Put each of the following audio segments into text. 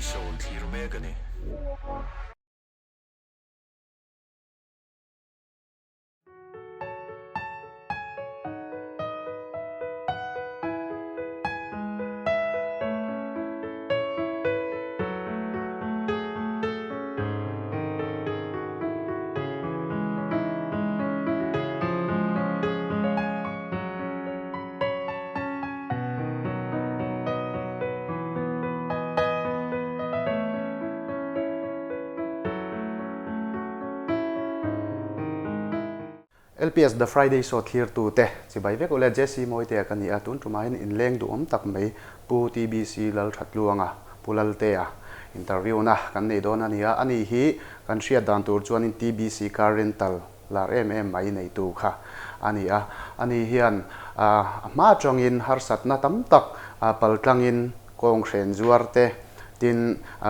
Soul thir mek ani LPS The Friday Show thir tu te chi bai vek ole Jesse moi te kan ni atun tumain in leng du tak mai pu TBC lal that luanga pulal te a interview na kan nei don ania ani hi kan ria dan tur chuan in TBC car rental lar mai nei tu kha ani hian ma chongin har sat na tam tak paltlangin kong hren zuarte tin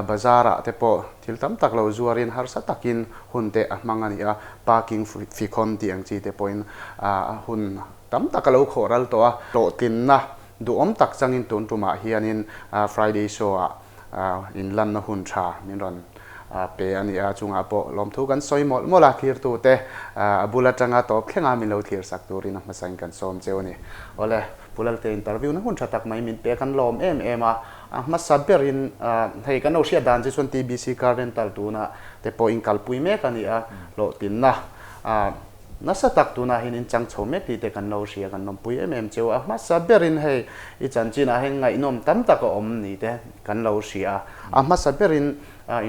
bazara te po thil tam tak lo zuarin har sa takin hunte mangania parking fi khon tiang chi te point hun tam tak lo khoral to to tin na du tak changin tun tuma hianin Friday show in lan na hun tha min ron pe ania chunga po lom thu kan soi mol mola thir tu te bula changa top khenga min lo thir sak turin ma sain kan som cheuni ole pulal te interview na hun thatak mai min pe kan lom ema ma saberin hei kan osia dan chi chon TBC car rental tu na te po in kalpui me kan ia lo tin na nasa tak tu na hin in chang chome ti te kan lo sia kan nom pui cheu ma saberin hei I chan china hen ngai nom tam tak om ni te kan lo sia ma saberin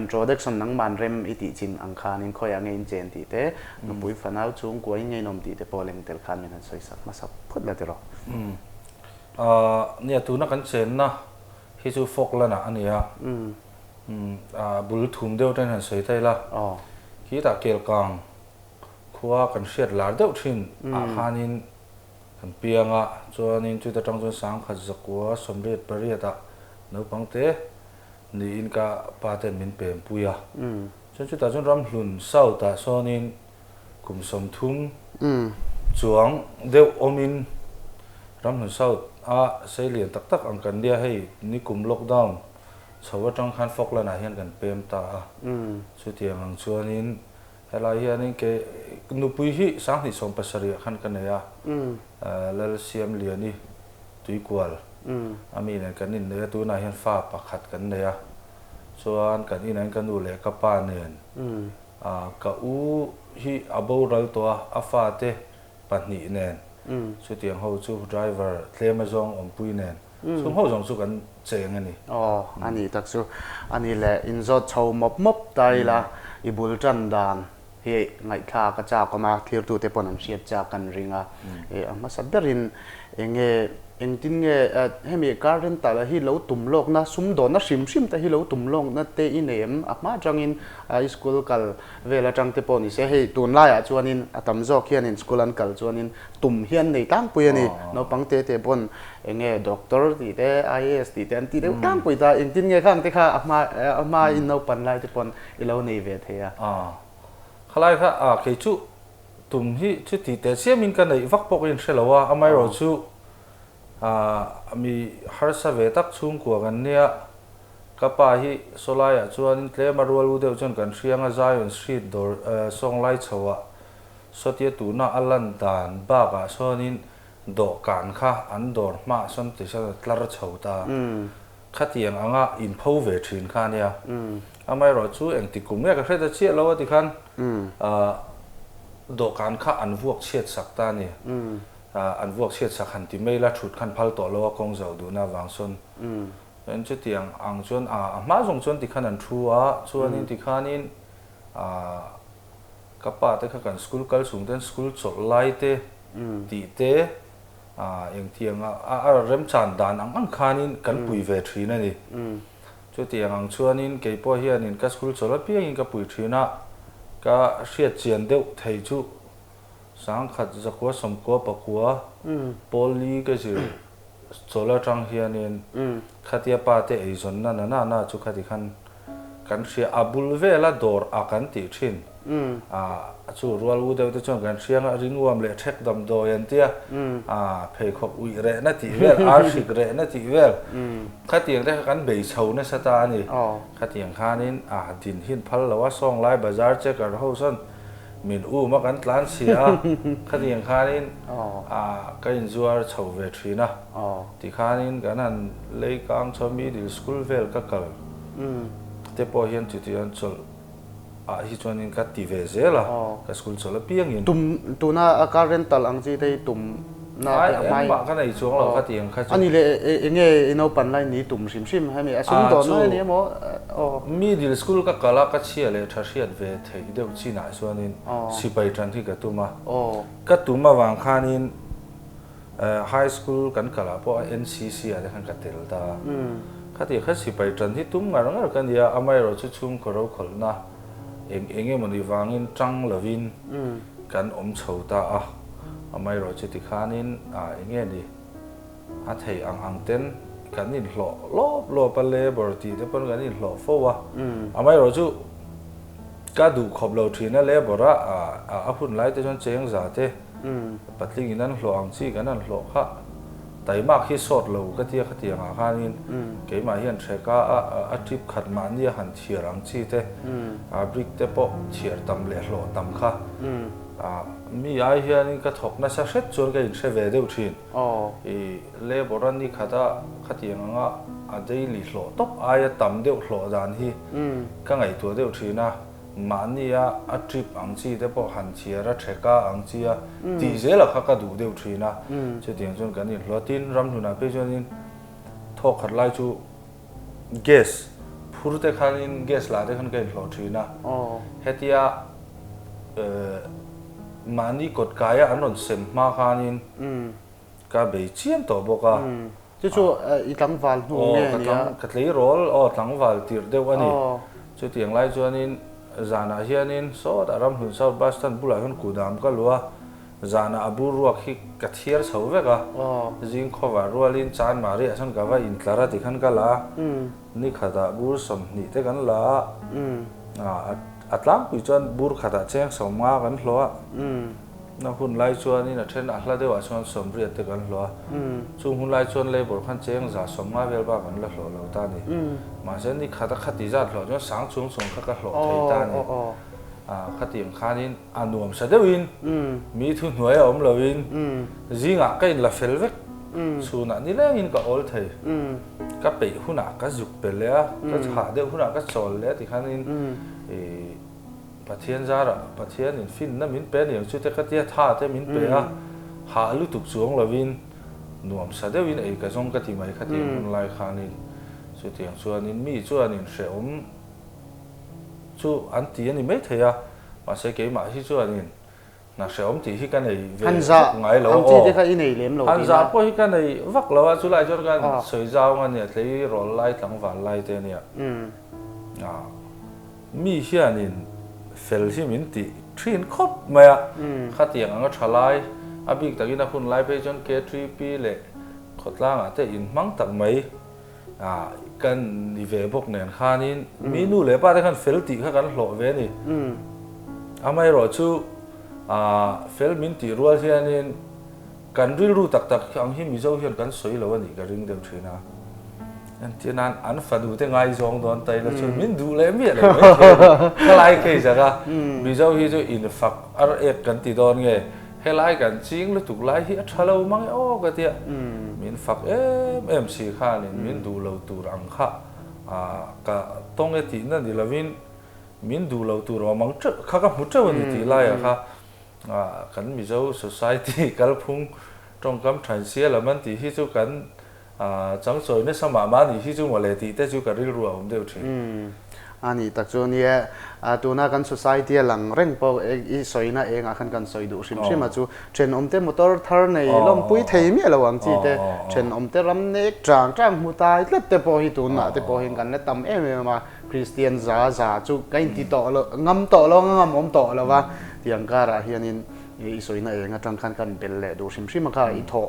introduction nang man rem iti chin ang khan in khoya nge in chen ti te no pui fanau chung ko nge nom ti te poleng tel khan men soi sak ma sap phut la te ro nia tu na kan chen na hi chu fok la na ania bul thum deuh ten han sei thai la hi ta kel kang khuwa kan hriat lar deuh thin khanin kan pianga chuanin chu ta tang chu sang khat zakwa somriat pariata no pangte ni in ka paten min pem puya chu chu ta chun ram hlun sau ta sonin kum som thum chuang deuh omin ram hlun sau sei lian tak tak ang kan dia hei ni kum lockdown chawa tang khan fok la na hian kan pem ta chu tiang ang chuanin helai hianin ke nupui hi sang ni som pasari khan kan ya lal siam liani tuikwal ami nen kan in ne tu na hian fa pakhat kan ne ya chuan kan in an kan u le ka pa nen ka u hi abo ral to a fa te pahni nen chu tiang ho chu driver tlema zong om pui nen chu ho zong chu kan cheng ani ani tak chu ani le in zo chho mop tai la ibul chan dan he ngai kha ka cha ko ma thir tu te pon an siat cha kan ringa ma saberin enge engtin nge hemi car rental hi lo tum lok na sum do na sim ta hi lo tum lok na te inem ma changin school kal vela chang te pon se hei tun la ya chuanin atam zo khian in school an kal chuanin tum hian nei tang pui ani no pangte te pon enge doctor ti te IAS ti te an ti de tang pui ta engtin nge khang te kha ama in no pan lai te pon ilo nei ve the ya khalai kha ke chu tum hi chu ti te siamin kan nei vak pok in shelawa amai ro chu mi har sa ve tak chung ko gan nia kapa hi solaya chuan tle marwal u deuh chon kan hrianga Zion Street dor song lai chawa sotia tu na alan dan ba ga sonin do kan kha an dor ma son ti sa tlar chhota khatiang anga in pho ve thin kha nia amai ro chu eng ti kum me ka hreta che lo ti khan do kan kha an vuak chet sakta ni an vuak chet sak han ti mei la thut khan phal to lo kong zo du na wang son en chu tiang ang chon ma zong chon ti khan an thua chuan in ti khan in kapa te kha kan school kal sung ten school chol lai te ti te eng tiang rem chan dan ang khan in kan pui ve thri na ni chu tiang ang chuan in ke po hian in ka school chol pi in ka pui thina ka hriat chian deuh thei chu sang khat zakwa somkwa pakwa poli ka ji chola tang hianin khatia pa te ei zon na chu khati khan kan hria abul vela dor akan ti thin chu rual u deuh te chuan kan hriang a ringuam le thek dam dawi an tia pheikhawk ui re na tih vel arshik re na tih vel khatiang te kan bei chho na sata ani khatiang khanin din hin phal lawa song lai bazar checker ho son min ma kan tlan sia khatiang khanin kain zuar chho ve thina ti khanin kanan leikang chomi dil school vel ka kal te po hian ti tian chol hi chuanin ka ti ve zela ka school chola piang in tuna ka rental ang chi te tum na mai ba ka nei chuang lo khatiang kha ani le enge ino pan lai ni tum sim sim ha mi asum don na ni mo middle school ka kala ka chia le thasiat ve thei deuh china chuanin sipai tran thi ka tuma ka tuma wang khanin high school kan kala po NCC a khan ka tel ta khati kha sipai tran thi tum ngar kan dia amai ro chu chum khoro kholna enge moni wangin tang lovin kan chho ta amai ro chi ti khanin enge ni a thei ang ten kan in lo pa le bor ti te pon kan in lo fo wa amai ro chu ka du khop lo thina le bora a phun lai te chon cheng za te patling inan lo ang chi kan an lo kha tai mak hi sot lo ka tia khatia nga khanin ke ma hian theka a trip khat ma ni han thirang chi te a brick te po thir tam le lo tam kha mi ai hian ka thok na sa set chur ka in se ve deuh thin le boran ni khata khatia nga a daily lo top ai tam deuh lo dan hi ka ngai tu deuh thina mania a trip ang chi te po han chiara theka ang chia ti zela kha ka du deuh thina che tiang chon kan in hlotin ram huna pe chonin thok khat lai chu gas phur te khanin gas la te khan ka in hlo thina hetia mani kot kaya anon sem ma khanin ka bei chiam to boka chu chu i tang wal nu nge ni ka tlei rol tang wal tir deuh ani chu tiang lai chuanin zana hianin so da ram hun south boston bula hun kudam ka lua zana abu ruak hi kathiar chho veka jing khowa rualin chan mari asan kawa in tlara tikhan ka la ni khada bur som ni te kan la atlang pi chuan bur khada cheng somma kan hloa na hun lai chuan in a then ahla dewa chuan somri te kan hloa chu hun lai chuan le bor khan cheng za somma vel ba kan la hlo lo ta ni ma sen ni khata khati za hlo chuan sang chung kha ka hlo thei ta ni khatiang khanin anuam sa deuin mi thu hnuai om lovin zinga kain la fel vek chuna ni le in ka ol thei ka pe huna ka juk pe le ka cha deuh huna ka chol le ti khanin pathian zara pathian in fin na min pe ni chu te ka tia tha te min pe a ha lu tuk chuang lovin nuam sa deuin ei ka zong ka ti mai khatiang hun lai khanin chu tiang chuanin mi chuanin hre om chu an ti ani mai theya ma se ke ma hi chuanin na hre om ti hi ka nei ve ngai lo am ti te kha i nei lem lo han za po hi ka nei vak lo a chu lai chon kan soi zau nga ne tlei rol lai tlang van lai te nia mi hianin fel hi min ti thin khop maya khatiang anga thalai abik takin a hun lai pe chon K3P le khotlang a te in mang tak mai kan ni ve bok nen khanin mi nu le pa te khan fel ti kha kan hlo ve ni amai ro chu fel min ti rual hianin kan ril ru tak tak ang hi mi zo hian kan soi lo ani ka ring deuh thina an tinan an fadu te ngai zong don tai la chu min du le mi le ka lai ke jaga mi zo hi chu in fak ar ek kan ti don nge helai kan ching lu tuk lai hi a thalo mang ka tia min fak em si khanin min du lo tur ang kha ka tong e ti na ni lovin min du lo tur mang kha ka mu chaw ni ti lai kha kan mi zo society kal phung trong kam than sia la man ti hi chu kan chang choi ne sama ma ni hi chu mole ti te chu ka ril ru om deuh thi ani tak chu ni tuna kan society lang reng po i soina enga khan kan soi du sim sim chu tren omte motor thar nei lom pui thei mi lo ang chi te tren omte ram ne trang mu tai tlet te po hi tuna te po hin kan ne tam ma Christian za chu kain ti to lo ngam om to lo wa tiang kara hianin i soina enga tang khan kan bel le du sim sim kha i tho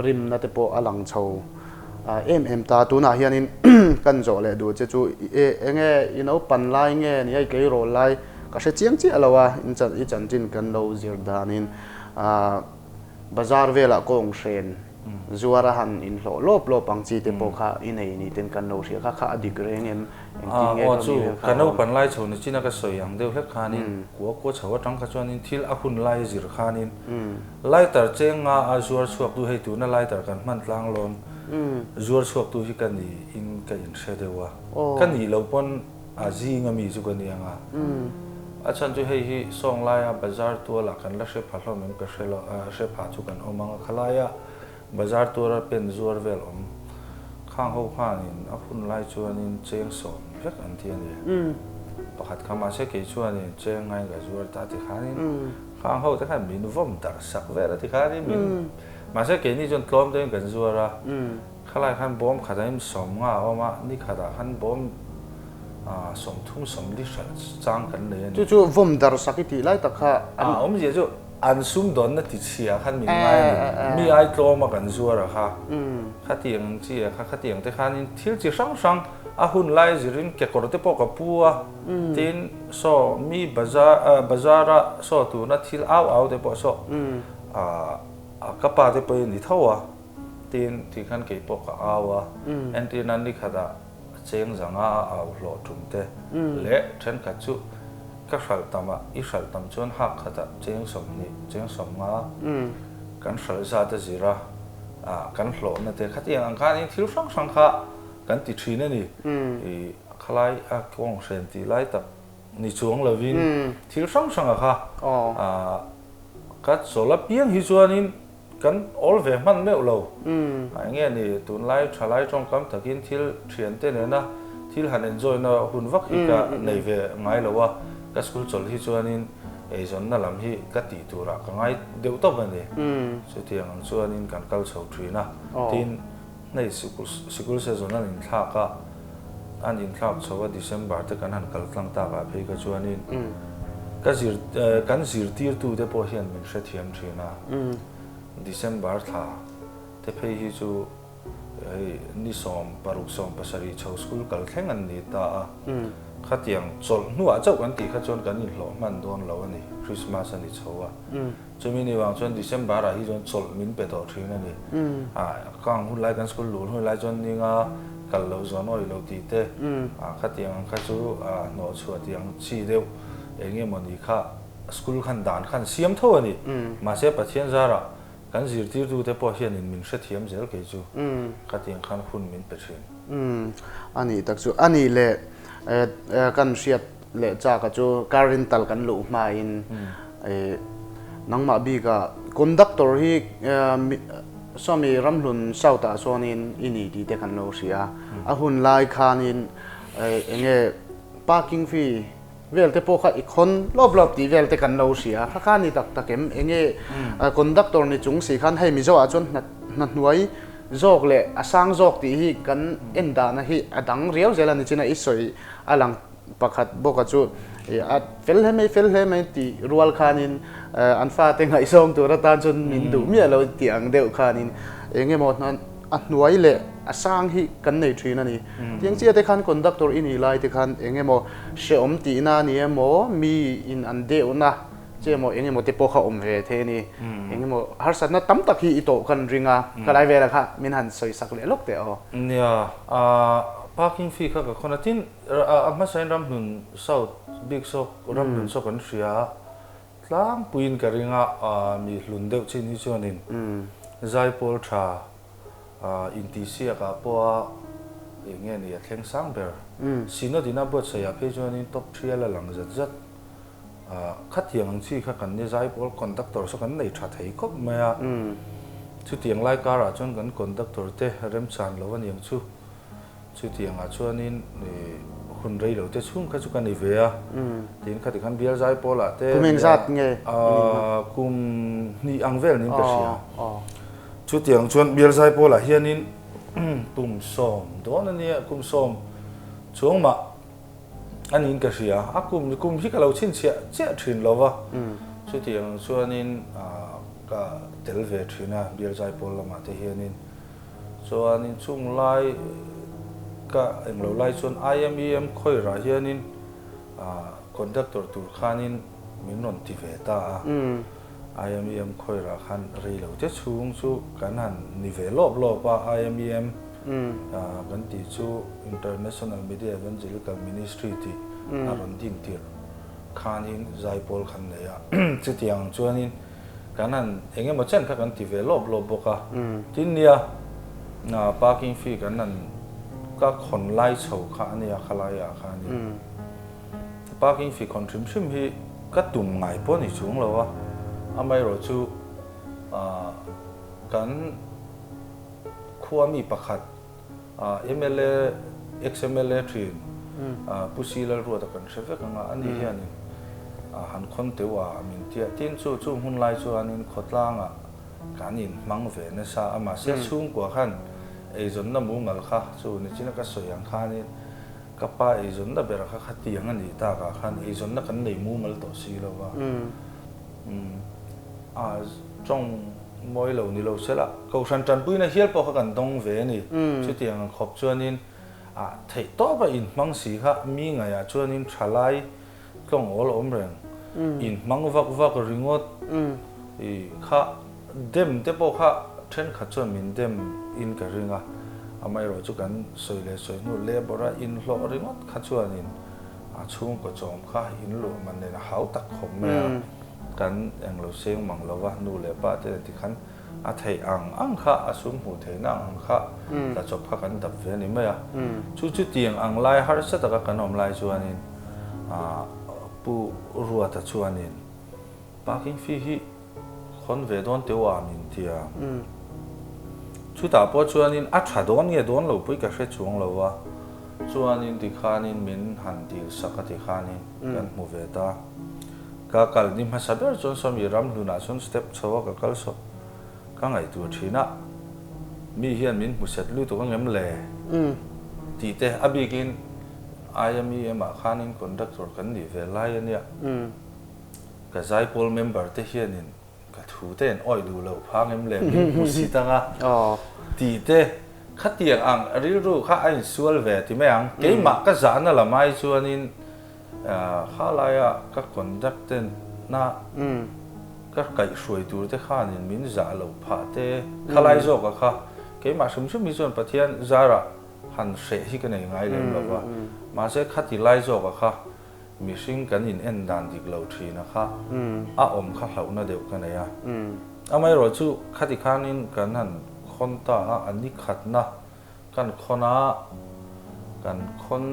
rim na te po alang chho em ta tuna hianin kan zo le du che chu enge pan lai nge ni ai ke ro lai ka she chiang chi alawa in chan tin kan lo zir danin bazar vela kong shen zuara han in lop ang chi te po kha in ei ni ten kan lo ria kha adik reng em chu kanau pan lai chho ni china ka soyang deu hlek khanin ko chawa tang kha chuanin thil a hun lai zir khanin lai tar chenga a zuar chuak tu hei tu na lai tar kan man tlang lon zuar chuak tu hi kan ni in ka in she dewa kan ni lo pon a ji nga mi chu kan anga a chan chu hei hi song lai a bazar tu la kan la she phalo mem ka she lo she pha chu kan omang khalaya bazar tu ra pen zuar vel om khang ho khanin a hun lai chuanin cheng som vek an thian ni pakhat khama se ke chuanin cheng ngai ga zuar ta ti khanin khang ho ta khan min vom dar sak vera ti khanin min ma se ke ni jon tlom den kan zuara khalai khan bom khadaim som nga oma ni khada khan bom som thum som li chang kan le chu vom dar sakiti lai takha om je chu an sum don na ti chia khan min ngai mi ai tlom ma kan zuara kha khatiang chi kha khatiang te khanin thil chi sang a hun lai zirin ke korte po ka puwa tin so mi bazara so tu na thil au te po so a kapa te po ni thawa tin ti khan ke po ka awa en tin nan ni khada cheng zanga au lo tum te le then ka chu ka hral tama I hral tam chon hak khata cheng som nga kan hral za ta zira kan hlo na te khatiang ang khan thil sang kha kan ti thina ni I khalai a kong sen ti lai tak ni chuang lovin thil sang a kha ka chola piang hi chuanin kan all ve man me lo nge ni tun lai thalai trong kam takin thil thian te ne na thil han enjoy na hun vak hi ka nei ve ngai lo wa ka school chol hi chuanin ei zon na lam hi ka ti tura ka ngai deu to ba ni chu tiang an chuanin kan kal chho thina tin nei school se zon an in thla ka an in thla chowa December te kan han kal tlang ta ka phei ka chuanin kan zir tir tu te po hian min hre thiam thina December tha te phei hi chu ni som paruk som pasari chho school kal thleng an ni ta khatiang chol nuwa chau kan ti kha chon kan in hlo man don lo ani Christmas ani chowa chumi ni wang chon December a hi chon chol min pe to thina ni kang hun lai kan school lu hun lai chon ni nga kal lo zon oi lo ti te khatiang kha chu no chu tiang chi deu enge moni kha school khan dan khan siam tho ani ma se pathian zara kan zir tir tu te po hian in min hre thiam zel ke chu khatiang khan hun min pe thin ani tak chu ani le kan riat le cha ka chu karin tal kan lu ma in nangma bi ka conductor hi somi ramlun sauta sonin ini ti te kan lo sia a hun lai khanin enge parking fee vel te po kha ikhon lob ti vel te kan lo sia kha ni tak takem enge conductor ni chung si khan hei mi zo a chon na nuai zok le asang zok ti hi kan enda na hi adang riau zela ni china isoi alang pakhat boka chu fel he mai ti rual khanin anfa te ngai som tu ratan chun min du mi lo tiang deu khanin enge mo nan nuai le asang hi kan nei thina ni tiang chia te khan conductor ini lai te khan enge mo she om ti na ni mo mi in an deu na che mo enge mo te po kha om ve the ni enge mo har sat na tam tak hi ito kan ringa kalai ve la kha min han soi sak le lok te nia parking fee kha ka khona tin ma sain ram hun south big so ram hun so kan ria tlang puin ka ringa mi hlun deuh chin hi chuanin zaipol tha intisia ka po enge ni thleng sang ber sino dina bot sa ya phe chuanin top 3 la lang zat khatiang chi kha kan ni zaipol conductor so kan nei tha thei khop maya chu tiang lai kara chon kan conductor te rem chan lo an yang chu tiang a chuanin hun rei lo te chung kha chu kan ni ve a tin khati khan bial zaipol a te kumeng zat nge kum ni angvel nin ka sia chu tiang chuan bial zaipol a hianin tum som don ani kum som chungma anin ka sia kum hi ka lo chin che thin lova chu tiang chuanin ka tel ve thina bial zaipol lama te hianin chuanin chung lai ka englo lai chuan IMEM khoi ra hianin conductor tur khanin min non ti ve ta IMEM khoi ra khan rei lo te chung chu kan han ni ve lop pa IMEM kan ti chu International Media Evangelical Ministry ti aron ding tir khanin zaipol khan ne ya chitiang chuanin kan han enge ma chen kha kan ti ve lop boka tin nia parking fee kan han ka khon lai chho kha ania khalaya khani parking fee contribution hi ka tum ngai po ni chung lo wa amai ro chu kan khuami pakhat MLA XMLA thin pusilal ro ta kan sheve kanga ani hiani han khon tewa min tia tin chu hun lai chu anin khotlanga kanin mang ve na sa ama se chung kwa khan ei zon na mu ngal kha chu ni china ka soyang khani kapa ei zon na bera kha khati ang ani ta ka khan ei zon na kan nei mu mal to si lo wa trong moi lo ni lo sela ko san chan pui na hial po kha kan dong ve ni chu tiang khop chuanin thei to ba in mang si kha mi nga ya chuanin thalai klong ol om reng in mang vak ringot I kha dem te po kha then kha chuan min dem in ka ringa amai ro chu kan soile nu le bora in hlo ringot kha chuanin chung ko chom kha in lo man ne hau tak khom me kan englo seng manglawa nu le pa te ti khan thei ang kha asum hu the na ang kha ta chop kha kan dap ve ni me ya chu tiang ang lai har sa ta ka kanom lai chuanin pu ruwa ta chuanin parking fee hi khon ve don te wa min tia chu ta po chuanin tha don nge don lo pui ka hre chung lo wa chuanin ti khanin min han til sakati khanin kan mu ve ta ka kal ni ma saber chon som i ram luna son step chawa ka kal so ka ngai tu thina mi hian min mu set lu to ka ngem le ti te abikin IMEM khanin conductor kan ni ve lai ania ka zaipol member te hianin ka thu ten oi du lo phangem le min mu si tanga ti te khatiang ang ril ru kha ai sual ve ti me ang ke ma ka za na la mai chuanin khalaya ka conductor na ka kai shuai tur te khanin min za lo pha te khalai zo ka kha ke ma sum mi chon pathian zara han she hi ka nei ngai le lo wa ma se khati lai zo ka kha mi sing kan in en dan dik lo thina kha om kha hlau na deu ka nei ya amai ro chu khati khanin kan han khon ta ani khat na kan khona kan khon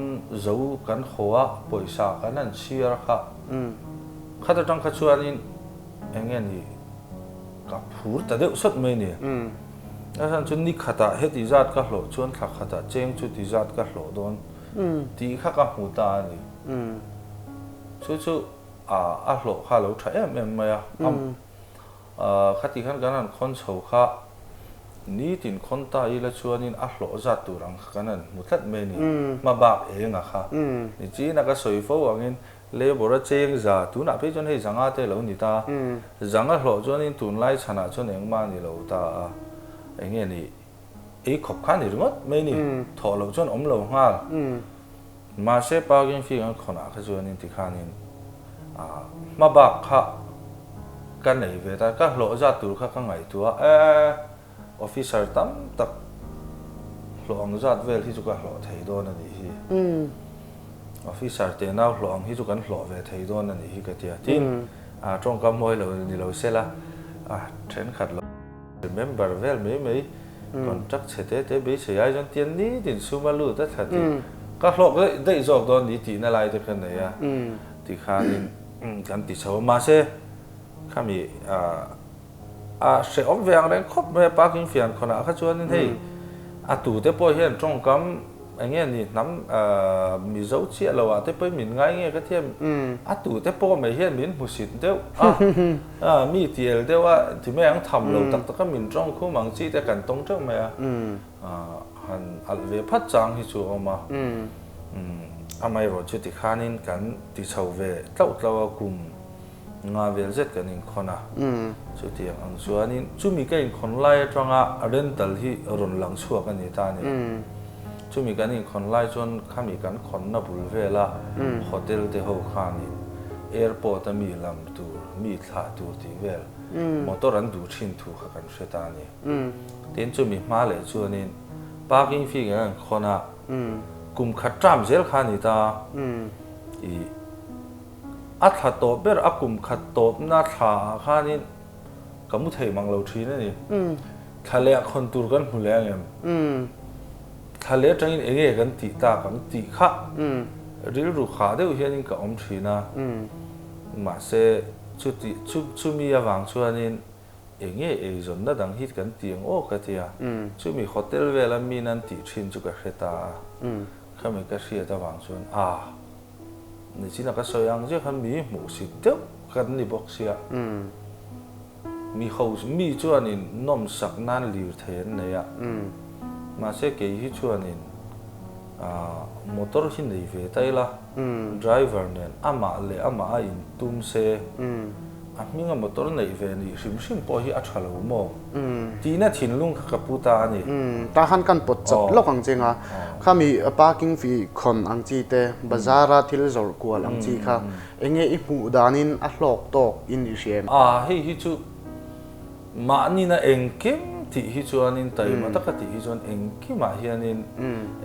zo kan khoa poisa kan an shir kha khata tang kha chuanin engen ni ka phur ta deu sot mai ni asan chun ni khata heti zat ka hlo chuan thak khata cheng chu ti zat ka hlo don ti kha ka hu ta ni chu hlo kha lo tha em ma ya khati khan kan an khon chho kha ni tin khon ta I la chuanin hlo zat turang kan an muthat me ni ma bak nga kha ni chi na ka soi fo angin le bora cheng za tu na pe chon hei zanga te lo ni ta zanga hlo chuanin tun lai chana chon eng ma ni lo ta enge ni khop khan ni ringot me ni tho lo chon om lo nga ma se parking fee an khona kha chuanin ti khanin ma bak kha kan nei ve ta ka hlo za tur kha ka ngai tu officer tam tak hlong zat vel hi chu ka hlo thei don ani hi officer te nau hlong hi chu kan hlo ve thei don ani hi ka tia tin trong kam moi lo ni lo sela then khat lo member vel me contract chete te be se ai jon tien ni tin sumalu ta thati ka hlo dei jok don ni ti na lai te kan nei ya ti khanin kan ti chaw ma se khami se om veang reng khop me parking fian khona kha chuan hei tu te po hian trong kam ange ni nam mi zo chi lo te pe min ngai nge ka thiam tu te po me hian min musit deu mi tiel dewa ti me ang tham lo tak tak min trong khu mang chi te kan tong tang me han al ve phat chang hi chu oma amai ro chu ti khanin kan ti chho ve tlaw kum nga vel zet kanin khona chu tiang ang chuanin chumi kain khon lai atanga rental hi ron lang chuak ani ta ni chumi kanin khon lai chon khami kan khon na bul vela hotel te ho khani airport mi lam tu mi thla tu ti vel motor an du thin thu kha kan hreta ni tin chu mi hma le chuanin parking fee kan khona kum khatram zel khani ta i a thla to ber a kum khat to na thla khanin kamu thei manglo thina ni thale khon tur kan huleng thale tangin enge kan ti ta kan ti kha ril ru kha deuh hianin ka om thina ma se chu mi awang chuanin enge zon na dang hit kan tiang o ka tia chu mi hotel vela mi nan ti thin chu ka hreta khami ka hria ta wang chuan ni china ka soyang je khan mi mu si deuh kan ni bok sia mi house mi chuanin nom sak nan lir then ne ya ma se ke hi chuanin motor hi nei ve tai la driver nen ama le ama in tum se a minga motor nei ve ni sim po hi a thalo mo ti na thin lung ka puta ni ta han kan pot chap lok ang chenga khami parking fee khon ang chi te bazara thil zor kwal ang chi kha enge I pu danin a hlok tok in I siam hei hi chu ma ni na engkim ti hi chuanin tai ma taka ti hi chuan engki ma hianin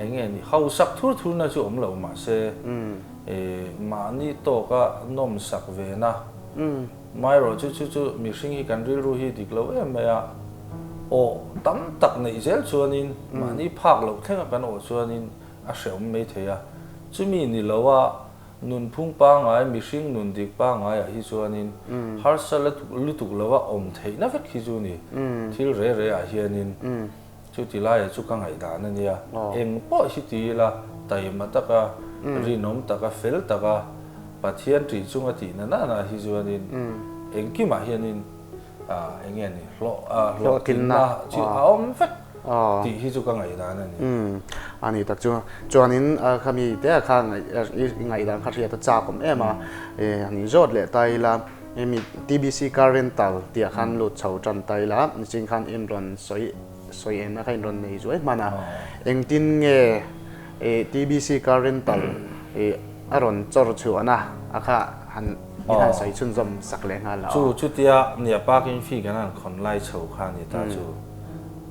enge ni hau sak thur na chu om lo ma se ma ni to ka nom sak ve na mai ro chu mi hring hi kan ril ru hi dik lo em ya o tam tak nei zel chuanin ma ni phak lo thenga kan o chuanin a hreum me theya chumi ni lowa nun phung pa ngai mi hring nun dik pa ngai hi chuanin har sala lutuk lowa om theina vek hi chu ni thil re a hianin chu ti lai chu ka ngai da na nia eng po hi ti la tai ma taka rinom taka fel taka pathian tri chunga ti na hi chuanin eng ki ma hianin enge ni lo tin na chu om vek ti hi chu ka ngai da na ni ani tak chu chuanin khami te kha ngai dan kha ria ta cha kom ema ani zot le tai la emi TBC car rental tia khan lu chho chan tai la ching khan in ron soi en na khain ron nei zoi mana eng tin nge TBC car rental aron chor chu ana akha han han sai chun zom sak le nga la chu tia nia parking fee kan an khon lai chho kha ni ta chu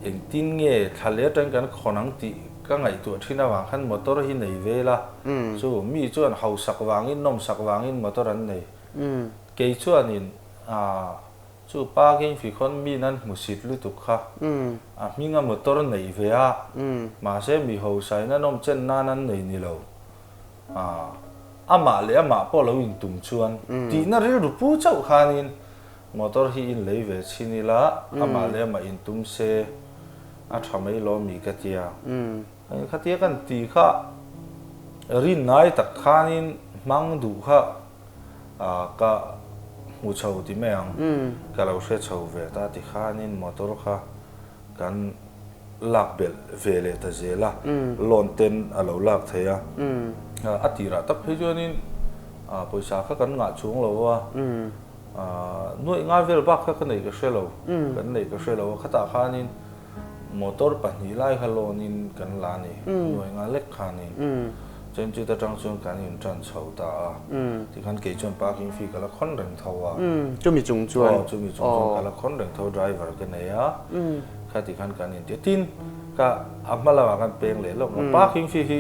eng tin nge thale tang kan khonang ti ka ngai tu thina wang khan motor hi nei vela chu mi chuan hau sak wangin nom sak wangin motor an nei ke chuanin chu parking fee khon mi nan musit lu tu kha minga motor nei ve a ma se mi ho sai na nom chen na nan nei ni lo ama le ama po lo in tum chuan ti na ril ru pu chau khanin motor hi in lei ve chini la ama le ama in tum se a thamei lo mi ka tia khatia kan ti kha rin nai tak khanin mang du kha ka mu chau ti meang ka lo hre chau ve ta ti khanin motor kha kan lak bel vele ta zela lon ten a lo lak theya atira tak phei chuanin poisa kha kan nga chung lo wa noi nga vel ba kha kan nei ka hrelo kan nei ka hrelo khata khanin motor pani lai halonin kan la ni noi nga lek khanin chen chu ta tang chung kan in tran chho ta ti khan ke chon parking fee kala khon reng thawa chu mi chung chuan chu mi chung kala khon reng thaw driver ka nei a kha ti khan kan in tin ka amala wa kan peng le lo parking fee hi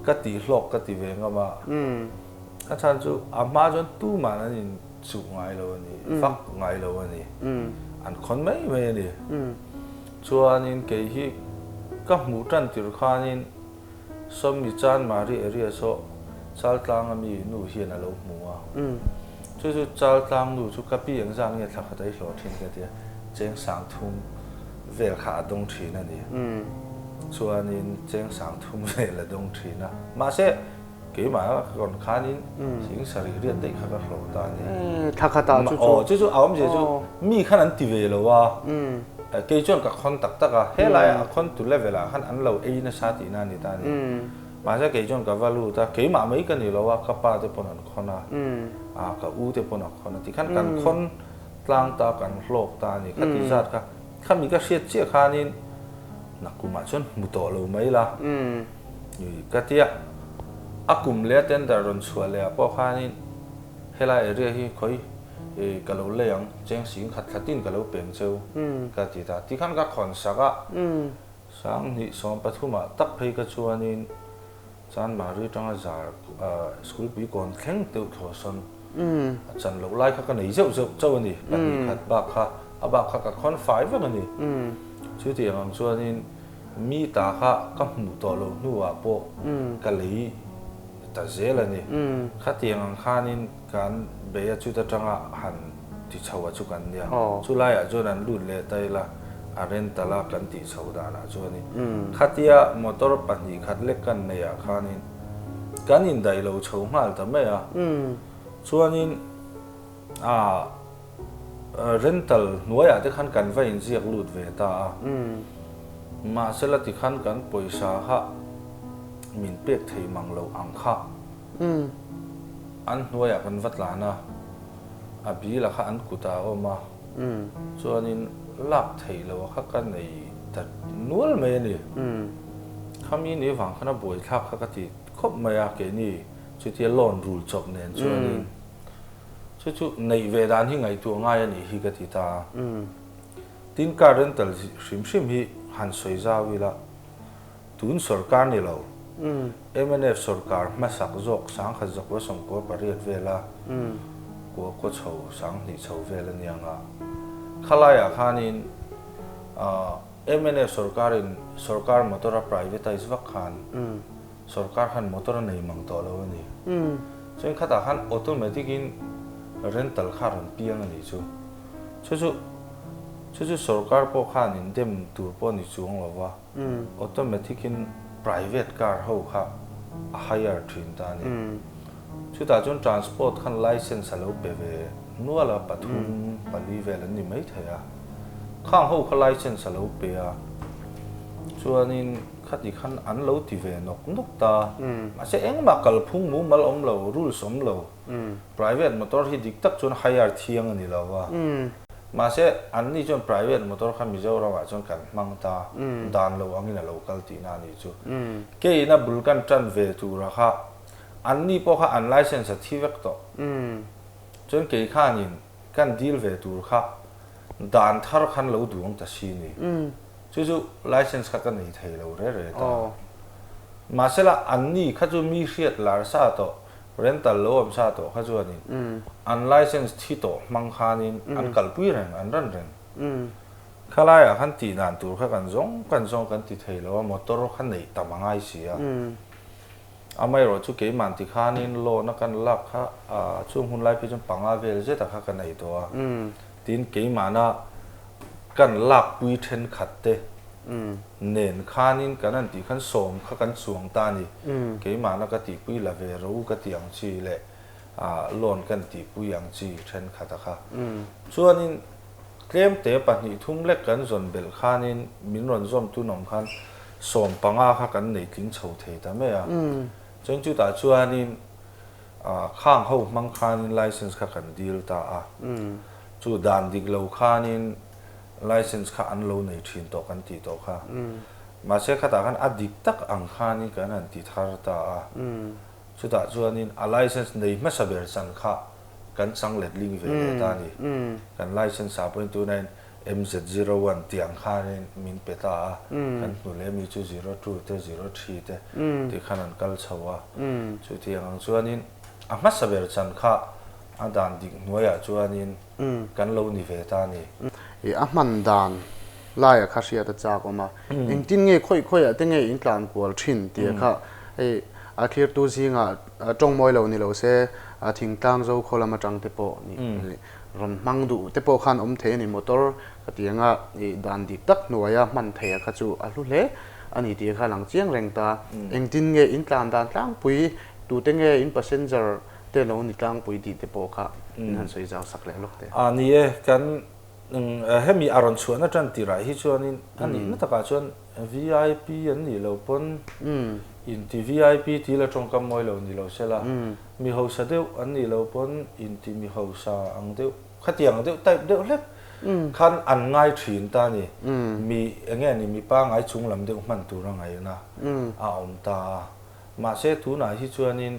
ka ti hlok ka ti ve nga ma ka chan chu amma jon tu ma na in chu ngai lo ni fak ngai lo ni an khon mai me ni chuanin ke hi ka mu tan tir khanin som mi chan mari area so chal tlang ami nu hian a lo muwa chu chal tlang nu chu ka pi ang jang nge thak dai hlo thin ka tia cheng sang thum vel kha dong thina ni chuanin cheng sang thum vel la dong thina ma se ke ma kon khanin sing sari riat dei kha ka hlo ta ni thakata chu awm je chu mi khan an ti ve lo wa ke chon ka khon tak taka helai a khon tu level a khan an lo e na sa ti na ni ta ni ma se ke chon ka valu ta ke ma mai ka ni lo wa ka pa te pon an khona ka u te pon an khona ti khan kan khon tlang ta kan hlok ta ni kha ti zat ka kha mi ka hriat che khanin nakuma chon mu to lo mai la ni ka tia akum le ten da ron chua le po khanin hela area hi khoi kalau leyang cheng sing khatin kalau peng cheu ka ti ta ti khan ka khon saka sang ni som pathuma tak phei ka chuanin chan mari tanga zar school pi kon thleng teu thoson chan lo lai kha ka nei zeu zeu chau ni ka ni khat ba kha aba kha ka khon 5 wa ni chu ti ang chuanin mi ta kha ka mu to lo nuwa po ka lei ta zela ni khatiang ang khanin kan beya chu ta tanga han ti chawa chu kan nia chu lai a chuan an lut le tai la a rentala kan ti chho da na chuani khatia motor pani khat le kan ne ya khanin kan in dai lo chho mal ta me a chuanin rental nuaya te khan kan vai in ziak lut ve ta ma sela ti khan kan poisa ha min pek thei mang lo ang kha an nuaya kan vatla na abi la kha an kuta oma chuanin lak thei lo kha kan nei ta nual me ni khami ni wang khana boi thak kha ka ti khop maya ke ni chu ti lon rul chok nen chuanin chu nei ve dan hi ngai tu ngai ani hi ka ti ta tin ka rental sim hi han soi zawi la tun sarkar ni lo MNF sarkar masak jok sang kha jok wa songkor pariat vela ko chho sang ni chho vela nianga khalaya khanin MNF sarkar motora privatize wa khan sarkar han motor nei mang to lo ni chen khata khan automatic in rental kharan piang ani chu sarkar po khan in dem tur po ni chuang lawa automatic in private car ho kha hire thin ta ni chu ta chon transport khan license alo pe ve nuala pathum pali vel ani mai thaya khang ho kha license alo pe a chuanin khati khan an lo ti ve nok ta ase eng ma kal phung mu mal om lo rules om lo private motor hi dik tak chon hire thiang ani lawa ma se an ni chon private motor kha mi zo rawa chon kan mang ta dan lo angina local ti na ni chu ke ina bulkan tran ve tu ra kha an ni po kha an license a thi vek to chon ke khanin kan deal ve tur kha dan thar khan lo duang ta si ni chu license kha kan nei thei lo re ta ma se la an ni kha chu mi hriat lar sa to rental lo am sa to kha chu ani an license thi to mang khanin an kalpui reng an ran reng khalaya khan ti nan tur kha kan zong kan ti thei lo motor khan nei tamangai sia amai ro chu ke man ti khanin lo na kan lak kha chung hun lai phi chung panga vel je ta kha kan nei to tin ke mana kan lak pui then khat te nen khanin kan an ti khan som kha kan chuang ta ni ke mana ka ti pui la ve ro ka ti ang chi le lon kan ti pui ang chi then khata kha chuanin claim te pa ni thum lek kan zon bel khanin min ron zom tu nom khan som panga kha kan nei tling chho thei ta me a chang chu ta chuanin khang ho mang khanin license kha kan deal ta chu dan dik lo khanin license kha an lo nei thin to kan ti to kha ma se kha ta khan adik tak ang khanin kan an ti thar ta chu ta chuanin a license nei ma saber san kha kan sang let ling ve ta ni kan license 3.29 MZ01 tiang khanin min peta kan nu le mi chu 02 te 03 te ti khanan kal chawa chu tiang chuanin a ma saber san kha adan dik noya chuanin kan lo ni ve ta ni ahman dan laya kha sia ta cha ko ma engtin nge khoi ate nge in tlan kwal thin ti kha a clear tu zinga tong moi lo ni lo se a thing tang zo khola ma tang te po ni ron mang du te po khan the ni motor atianga dan dik tak nuaya man theya kha chu a lu le ani ti kha lang chiang reng ta engtin nge in tlan dan tlang pui tu te nge in passenger te lo ni tlang pui ti te po kha han soi jaw sak le lok te ani e kan hemi aron chuan a tran ti ra hi chuanin ani na taka chuan VIP an ni lo pon in ti VIP ti la tong kam moi lo ni lo sela mi ho sa deu an ni lo pon in ti mi ho sa ang deu khatiang deu type deu lek khan an ngai thin ta ni mi enge ni mi pa ngai chung lam deu man tu ra ngai na a om ta ma se tu na hi chuanin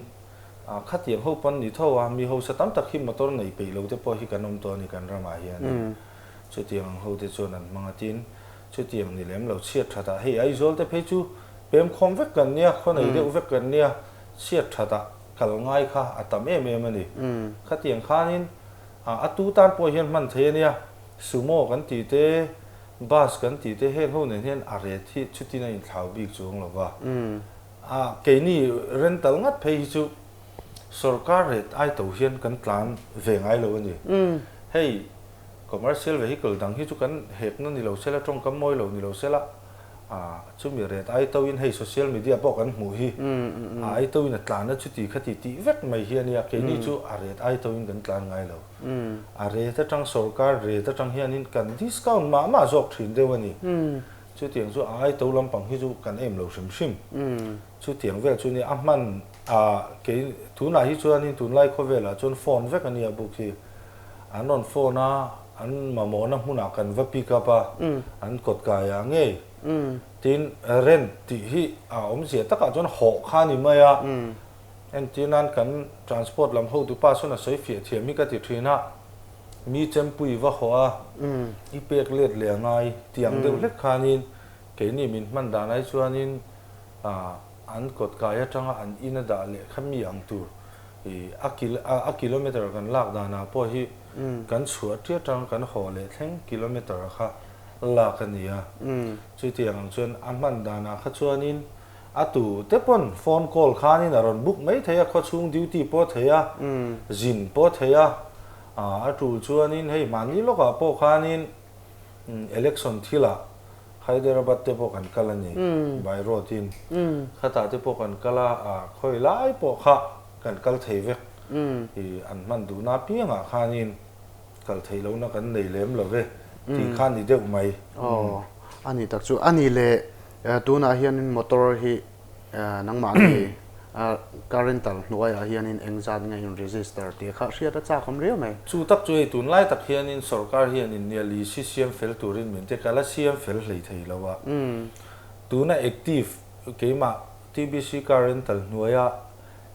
khát tiếng hậu pon đi thâu mi hậu sát tam tak khi motor này bị lâu thế po hi kan om to ni kan rama hian chu tiếng hậu thế chuan an manga tin chu tiếng ni lem lo chiat thata hei ai zol te phei chu pem khom vek kan nia khon ei deuh vek kan nia chiat thata kal ngai kha atam em ani khát tiếng khanin atu tan po hian man the nia sumo kan ti te bus kan ti te hen ho nen hian are thi chuti na in thlau bik chuang lo wa ke ni rental ngat phei chu sarkar ret ai to hian kan tlan ve ngai lo ani hei commercial vehicle dang hi chu kan hek na ni lo sela tong kam moi lo ni lo sela chu mi ret ai to in hei social media pok kan mu hi ai to in tlan na chuti khati ti vek mai hian ya ke ni chu ret ai to in kan tlan ngai lo are ta tang sarkar re ta tang hian in kan discount ma jok thin de wani chu tiang chu ai to lampang hi chu kan em lo sim chu tiang vel chu ni amman ke tuna hi chu anin tun lai kho vela chon phone vek ani abu khi anon phone an mamo na huna kan va pick up an kot ka ya nge tin rent ti hi om sia taka chon ho kha ni ma ya en tinan kan transport lam ho tu pa sona soi fia thiam mi ka ti thina mi chempui va ho I pek let le ngai tiang de let khanin ke ni min man da nai chuanin an kot kaya tanga an ina da le khami ang tur a kilometer kan lak da na po hi kan chuat tia tang kan ho le thleng kilometer kha la kania chu tiang chuan amman da na kha chuanin atu te pon phone call khanin aron book mai theya kho chung duty po theya zin po theya atu chuanin hei mani loka po khanin election thila Hyderabad te po kan kala ni by road in khata te po kan kala khoi lai po kha kan kal thei vek an man du na pianga khanin kal thei lo na kan nei lem lo ve ti khan ni deuh mai ani tak chu ani le tuna hian motor hi nangma ni currental nuai hian in engzat ngai in register ti kha ria ta cha khom reu mai chu tak chu tun lai tak hian in sarkar hian in nearly CCM fel turin min te kala CM fel hlei thei lawa tuna active keima TBC currental nuaya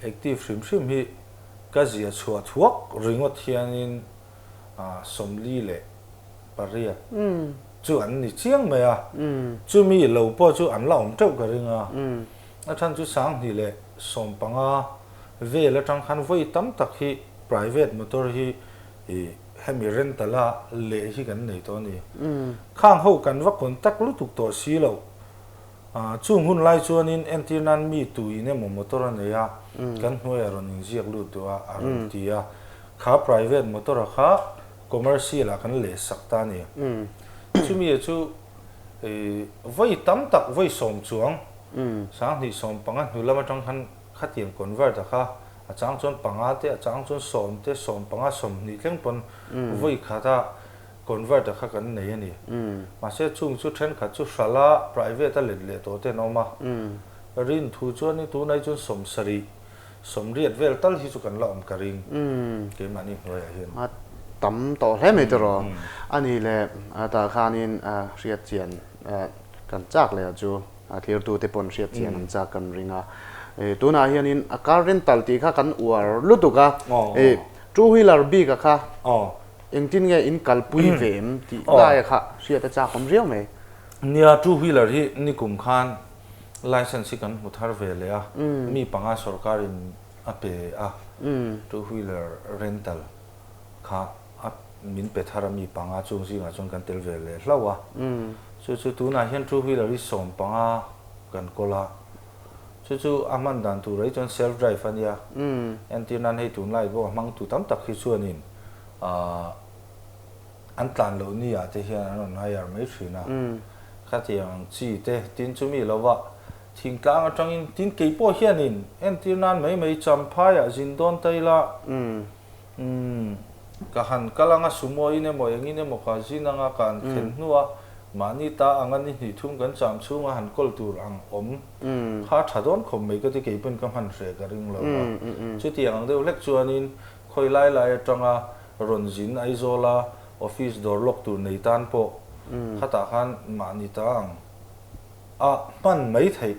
active sim hi ka zia chhuat thuak ringot hian in somli le paria chu an ni chiang mai chu mi lo po chu an laum teu ka ringa a than chu sang ni le som panga ve la tang khan voi tam tak hi private motor hi hemi rentala le hi kan nei to ni khang ho kan va contact lu tuk to si lo chung hun lai chuanin antinan mi tu ine mo motor aneya kan hnuai aron in ziak lu to aron tia kha private motor kha commercial kan le sakta ni chu mi chu voi tam tak voi som chuang sang ni som panga nulama tang khan khatiang convert kha achang chon panga te achang chon som te som panga som ni tleng pon voi khata convert kha kan nei ani ma se chung chu then kha chu sala private le to te no ma rin thu chu ni tu nai chu som sari som riat vel tal hi chu kan la om karing ke mani hoi hian tam to hle mai to ro ani le ta khanin riat chian kan chak le chu clear tu te pon riat chian an cha kan ringa tuna hian in a car rental ti kha kan uar lutuka two wheeler bi ka kha engtin nge in kalpui vem ti lai kha riat ta cha khom riau mai nia two wheeler hi ni kum khan license kan muthar ve le mi panga sarkarin ape two wheeler rental kha min pe thara mi panga chung singa chung kan tel ve le hlawa chu tu na hian two wheeler ri som panga kan kola chu aman dan tu rai chon self drive ania antinan hei tun lai bo mang tu tam tak hi chuanin an tlan lo ni te hian an hire mai thina khatiang chi te tin chu mi lowa thing tlang atangin tin ke po hianin antinan mai champhai a jin don taila kahan kalanga sumo ine mo yangine mo kha jinanga kan khen nuwa mani ta angani ni thum kan cham chunga han kol tur ang om kha thadon khom mai ka ti ke pen kam han hre ka ring lo chu ti ang de lek chuanin khoi lai atanga ronjin aizola office door lock tur nei tan po khata khan mani ta ang pan mai thei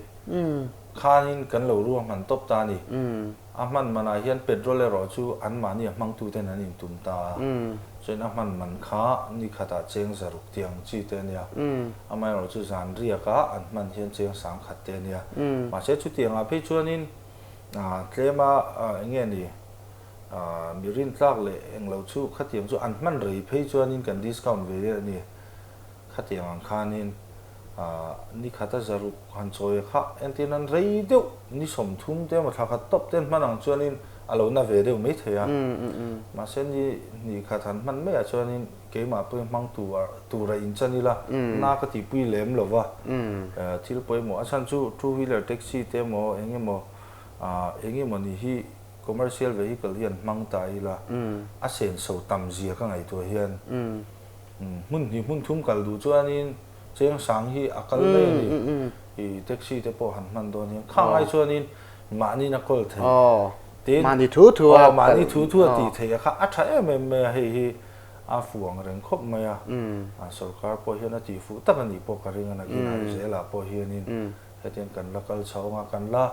khanin kan lo ru man top ta ni man mana hian petrol ro chu an mani mang tu ten an in tum ta chen man man kha ni khata cheng zaruk tiang chi te nia amai ro chu zan ria ka an man hian cheng sang khat te nia ma se chu tiang a pe chuanin tlema nge ni mirin tlak le englo chu khatiang chu an man rei pe chuanin kan discount ve ni khatiang ang khanin ni khata zaruk han choi kha entinan rei deu ni som thum te ma kha top ten manang chuanin alo na ve deu mai theya ma sen ni khathan man me a chuanin ke ma pe mang tu ra in chani la na ka ti pui lem lova thil poi mo asan chu two wheeler taxi te mo enge mo ni hi commercial vehicle hian mang tai la a sen so tam zia ka ngai to hian mun thum kal du chuanin cheng sang hi akal le ni hi taxi te po han man don hian khangai chuanin mani na kol the mani thu thu ti the kha a tha em hi a fuang reng khop maya sarkar po hian a ti fu tak ani po ka ring ana kin ai zela po hianin heten kan lakal chhawnga kan la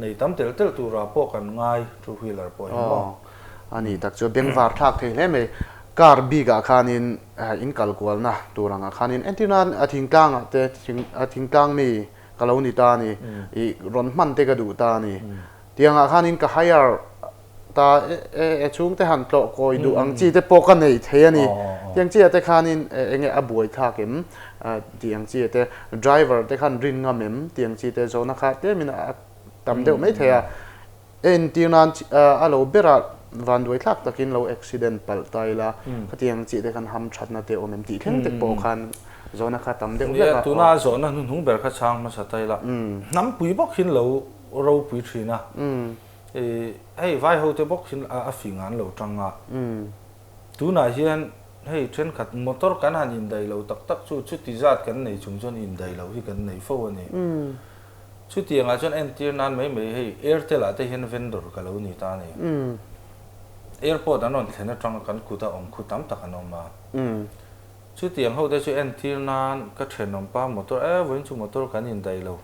nei tam tel tu ra po kan ngai two wheeler po hi ani tak chu beng var thak the hle me car biga khanin in kalkual na turanga khanin entinan athingkang te athingkang mi kaloni ta ni I ron man te ka du ta ni tianga khanin ka hire ta chung te han tlo koi du ang chi te poka nei the ani tiang chi te khanin enge abuai thakim tiang chi te driver te khan rin ngamem tiang chi te zona kha te min tam deuh mai thea entinan alo bera van đuôi thác takin lo accident pal tai la khatiang chi te kan ham thatna te omem ti thleng te po khan zona kha tam de ya tuna zona nun hung ber kha chang ma satai la nam pui bok hin lo ro pui thina ei vai ho te bok hin a fingan lo tanga tuna hian hei tren khat motor kan han in dai lo tak chu ti zat kan nei chung chon in dai lo hi kan nei fo ani chu tianga chon entir nan mai hei airtel ate hian vendor ka lo ni ta ni airport anon thena tang kan kuta om khutam takanoma chu tiang ho de chu entir nan ka thenom pa motor voin chu motor kan in dai lo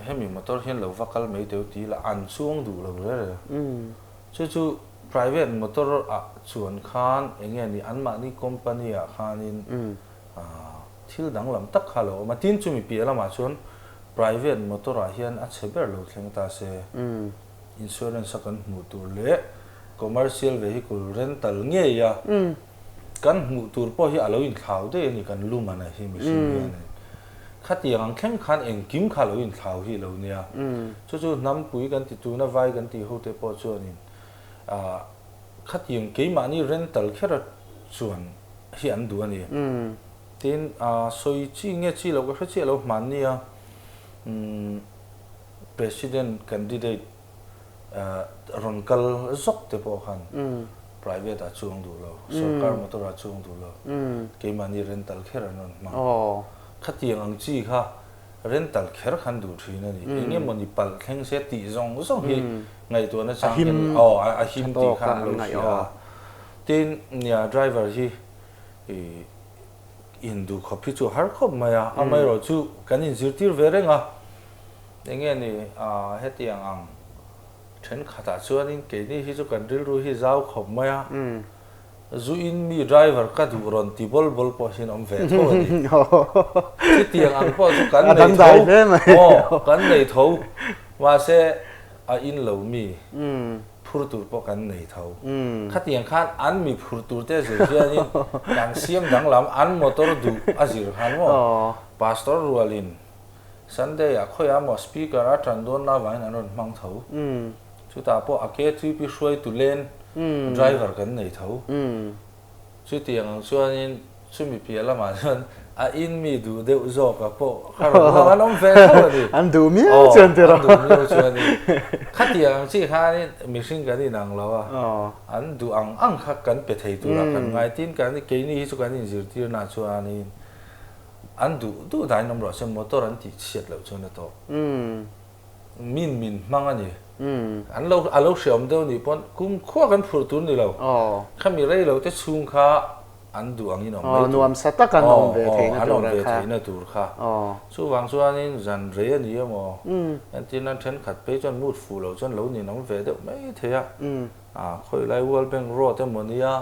hemi motor hian lo vakal mei teu ti la an chuang du lo re chu private motor a chuan khan enge ni anma ni company a khanin thil dang lam tak khalo ma tin chu mi pi la ma chuan private motor a hian a cheber lo thleng ta se insurance kan mu tur le commercial vehicle rental nge ya kan mu tur po hi alo in thau de ni kan lu mana hi mi sin ne khati ang khem khan eng kim khalo in thau hi lo nia chu nam pui kan ti tu na vai kan ti ho te po chu ni khati ang ke mani rental khera chuan hi an du ani tin soi chi nge chi lo ka chi lo man nia president candidate ronkal zok te po khan private a chung du lo sarkar motor a chung du lo ke mani rental khera non ma khatiang ang chi kha rental kher khan du thina ni enge moni pal thleng se ti zong hi ngai to na chang a him ti khan lo ya tin nia driver hi indu khopi chu har khop maya amai ro chu kanin zirtir verenga enge ni hetiang ang chen khata chuanin ke ni hi chu kan ril ru hi zau khop maya zu in mi driver ka du ron ti bol po hin om ve tho ni ti tiang ang po chu kan nei tho wa se a in lo mi phur tur po kan nei tho khatiang khan an mi phur tur te ze hianin dang siam dang lam an motor du azir han mo pastor rualin sunday a khoya mo speaker a tandon na vain anon mang tho chu ta po ake tri pi shroi tu len driver kan nei tho chu tiang chuanin chumi pi la ma chuan a in mi du de zo ka po kharo anom ve tho ni an du mi chuan te ro chuan khatiang chi kha ni mixing kan ni nang lawa an du ang kha kan pe thei tu ra kan ngai tin kan ni ke ni chu kan ni zir tir na chuani an du dai nom ro se motor an ti chiat lo chuan to min mangani an lo siam deu ni pon kum kho kan phur tur ni lo khami rei lo te chung kha an du angin om oh nuam sata kan om ve theina an tur om ve kha theina tur kha oh chu wang chuanin zan re ani emo an tin an then khat pe chon mut fu lo chon lo ni nong ve deuh mai theya khoi lai World Bank road emonia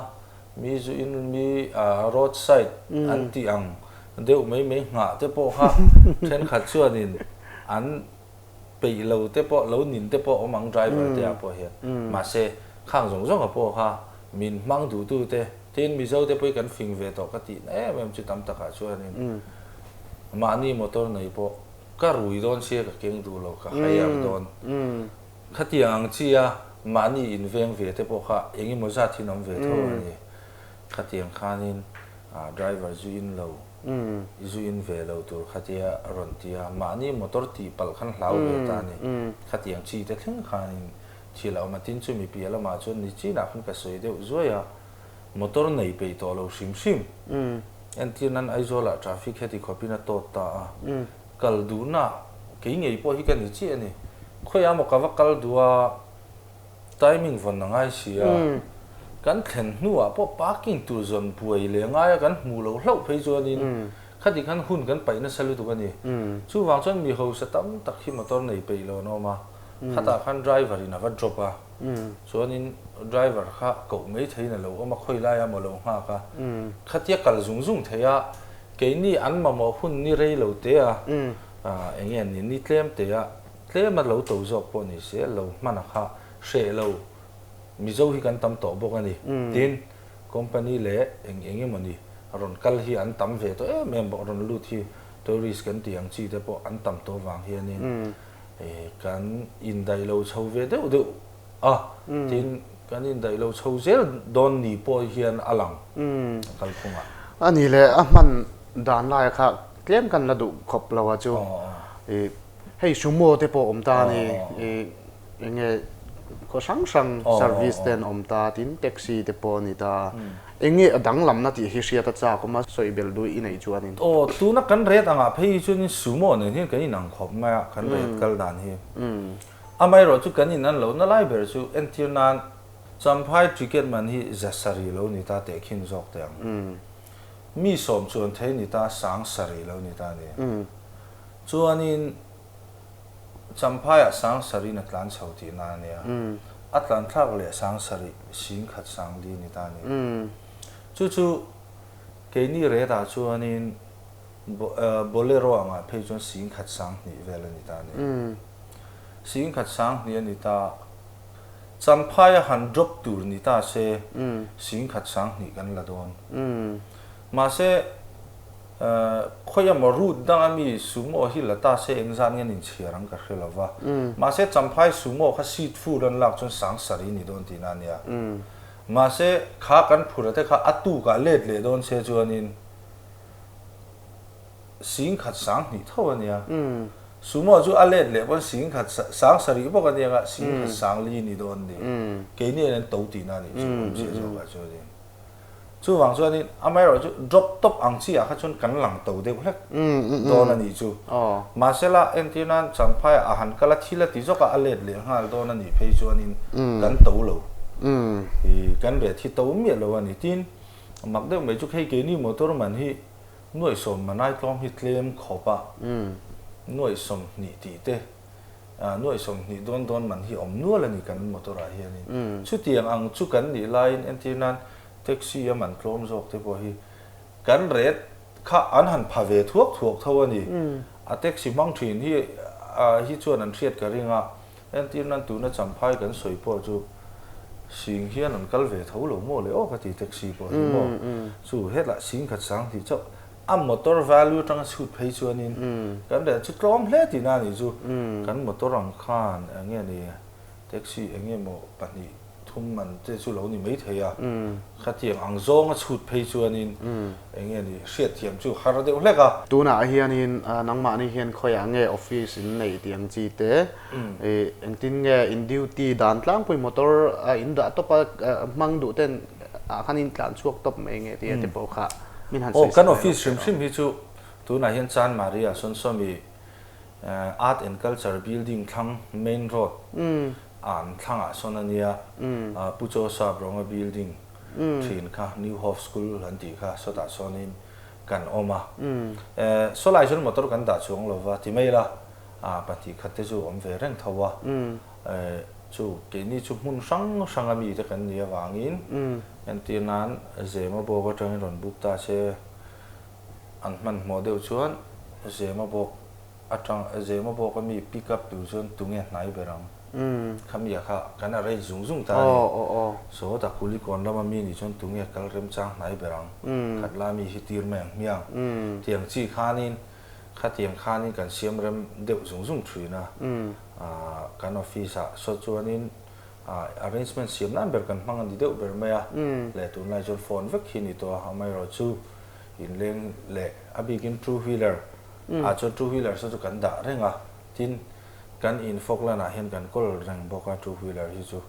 mi zu in mi roadside an ti ang deuh mai nga te po kha then khat chuanin an pe lo te po lo nin te po omang driver te a po hian ma se khang zong zong a po kha min mang du tu te tin mi zo te poi kan fing ve to ka ti mem chu tam taka chuanin ma ni motor nei po ka rui don se ka keng du lo ka hayar don khatiang chia ma ni in veng ve te po kha engi mo za thinom ve tho ani khatiang khanin driver zu in lo zu in ve lo tur khatia ron tia ma ni motor ti pal khan hlau ve ta ni khatiang chi te thleng khanin thila ma tin chu mi piala ma chun ni chi na khan ka soi deuh zoya motor nei pe to lo sim sim en tinan aizola traffic heti khopina to ta kal du na ke ngei po hi kan ni chi ani khoya mo ka kal duwa timing von na ngai sia kan thlen nuwa po parking tu zon puai le ngai kan mu lo hlau phei zonin khati kan hun kan paina salu tu kan ni chu wang chon mi ho sa tam tak hi motor nei pe lo no ma khata khan driver ina va drop a chuanin driver kha ko mai theina lo ama khoi lai ama lo nga ka khatia kal zung zung theya ke ni an ma mo hun ni rei lo te a engen ni tlem te a tlem lo to zo po ni se lo mana kha she lo mi zo hi kan tam to bok ani tin company le enge mani ron kal hi an tam ve to mem bo ron lu thi tourist kan tiang chi te po an tam to wang hi ani kan in dai lo chho ve deuh tin kan in dai lo chho zel don ni po hian alang kal khunga ani le a man dan lai kha tlem kan la du khop lawa chu hei sumo te po om ta ni enge ko sang service ten om ta tin taxi te po ni ta enge adang lam na ti hi sia ta cha ko ma soi bel du i nei chuanin tu na kan ret anga phei chun sumo ne hin kan nang khop ma kan ret kal dan hi amai ro chu kan in an lo na lai ber chu entinan champhai ticket man hi zasari lo ni ta te khin jok te ang mi som chuan thei ni ta sang sari lo ni ta ni chuanin champhai a sang sari na tlan chho ti na ne atlan thak le sang sari sing khat sang di ni ta ni chu ke ni re da chuanin bolero anga phei chon sing khat sang ni vel ni ta ni sing khat sang ni ani ta champhai han drop tur ni ta se sing khat sang ni kan la don ma se khoya mo root dang ami sumo hi la ta se engzan ngen in chiarang ka khelawa ma se champhai sumo kha seat fu ran lak chon sang sari ni don ti na nia ma se kha kan phura te kha atu ka let le don se chuanin sing khat sang ni thawania sumo chu alet le bon sing khat sang sari bo ka nia sing khat sang li ni don ni ke ni nen to ti na ni chu se jo ka chu ni chu wang chuanin amai ro chu drop top ang chi a kha chon kan lang to de hlek don ani chu ma sela entinan champhai a han kala thila ti zoka alet le ngal don ani phei chuanin kan to lo kan re thi to mi lo ani tin mak de mai chu khei ke ni motor man hi noi som manai tlom hi tlem khopa noi som ni ti te noi som ni don man hi om nual ani kan motor a hi ani chu tiang ang chu kan ni line entinan taxi a man tlom jok te po hi kan ret kha an han phave thuak thawani a taxi mang thin hi chuan an thiat ka ringa entinan tu na champhai kan soi po chu sing hian an kal ve tho lo mo le o ka ti taxi po hi mo chu het la sing khat sang ti chau am motor value tang shoot phei chuanin kan de chu tlom hle ti na ni chu kan motor ang khan ange ni taxi ange mo pani thum man te chu lo ni mai theya khatiang ang zong a shoot phei chuanin ange ni hriat thiam chu har de hleka tuna hianin nangma ni hian khoya nge office in nei tiang chi te engtin nge in duty dan tlang pui motor in da to pa mang du ten khanin tlan chuak top mai nge ti te po kha min han sai kan office sim hi chu tuna hian chan maria son somi art and culture building thang main road an thanga sonania pucho sa bronga building thin kha New Hope School han ti kha so ta sonin kan oma so lai chun motor kan da chung lova ti mai la pati khatte chu om ve reng thawa chu ke ni chu mun sang ami te kan nia wangin en ti nan zema bo ba tang ron buk ta che an man model chuan zema bo atang zema bo ka mi pick up tu chuan tunge nai berang kham ya kha kana rei zung ta so ta kuli kon lama mi ni chuan tunge kal rem chang nai berang khat la mi hi tir meng miang tiang chi khanin tiang khanin kan siam rem deuh zung thrina kan office so chuanin arrangement siam nan ber kan hmangan di deuh ber maya le tu nai chuan phone vek hi ni to hamai ro chu in leng le abigin two wheeler chuan two wheeler so chu kan da renga tin kan in fok lana hian kan kol reng boka two wheeler hi chu